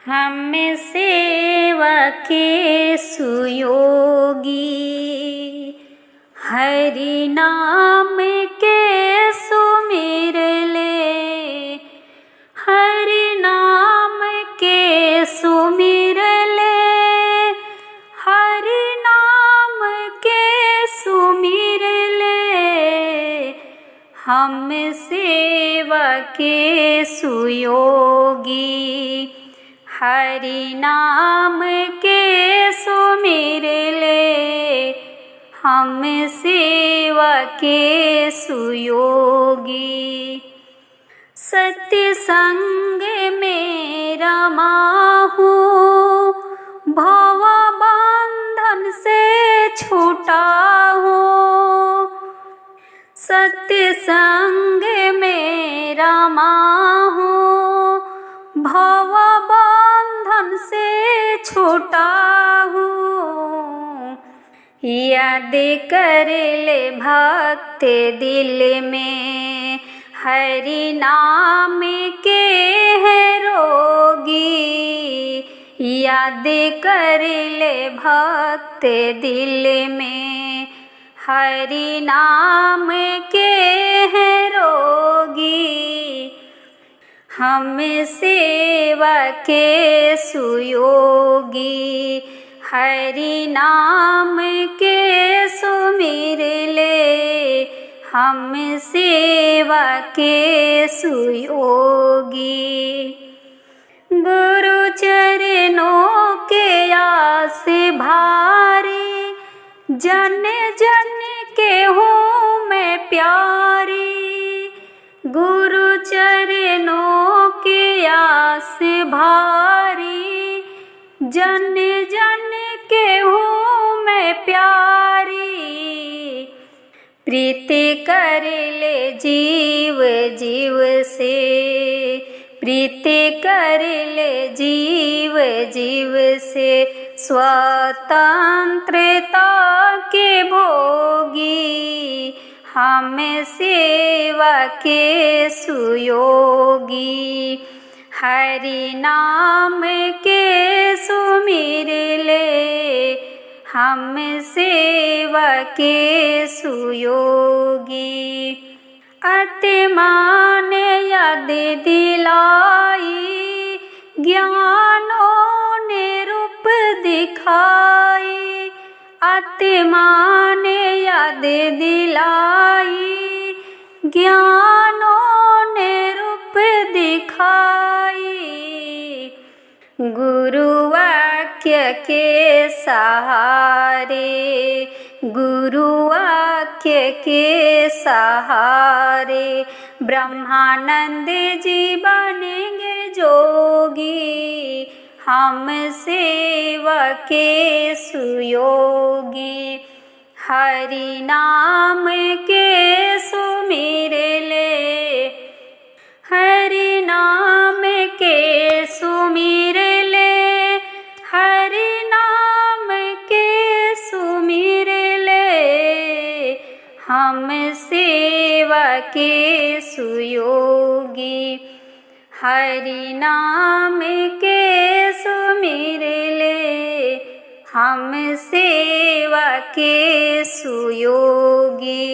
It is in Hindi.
हम सेवा के सुयोगी, हरि नाम के सुमिर ले, हरि नाम के सुमिर ले, हरि नाम के सुमिर ले। हम सेवा के सुयोगी, हरि नाम के सुमिर ले। हम सेवा के सुयोगी, सत्य संग में रमाहूँ, भव बंधन से छूटा हूँ। सत्य संग में रमाहूँ, भव बंधन से छूटा हूँ। याद कर ले भक्त दिल में, हरि नाम के है रोगी। याद कर ले भक्त दिल में, हरि नाम के है रोगी। हम सेवा के सुयोगी, हरि नाम के सुमिर ले। हम सेवा के सुयोगी, गुरु चरणों के आस भारी, जन जन के हूँ मैं प्यारी। गुरु चरणों के आस भारी, जन जन के हूँ मैं प्यारी। प्रीति कर ले जीव जीव से, प्रीति कर ले जीव जीव से। स्वतंत्रता के भोगी, हम सेवा के सुयोगी, हरि नाम के सुमिर ले। हम सेवा के सुयोगी, आत्मा ने याद दिलाई, ज्ञानों ने रूप दिखाई। आत्मा ने याद दिलाई, ज्ञानों ने रूप दिखाई। गुरु वाक्य के सहारे, गुरु वाक्य के सहारे। ब्रह्मानंद जी बनेंगे जोगी, हम सेवा के सुयोगी, हरि नाम के सुमिर ले। हरि नाम के सुमिर ले, हरि नाम के सुमिर ले। हम सेवा के सुयोगी, हरि नाम के सुमिर ले। हम सेवा के सुयोगी।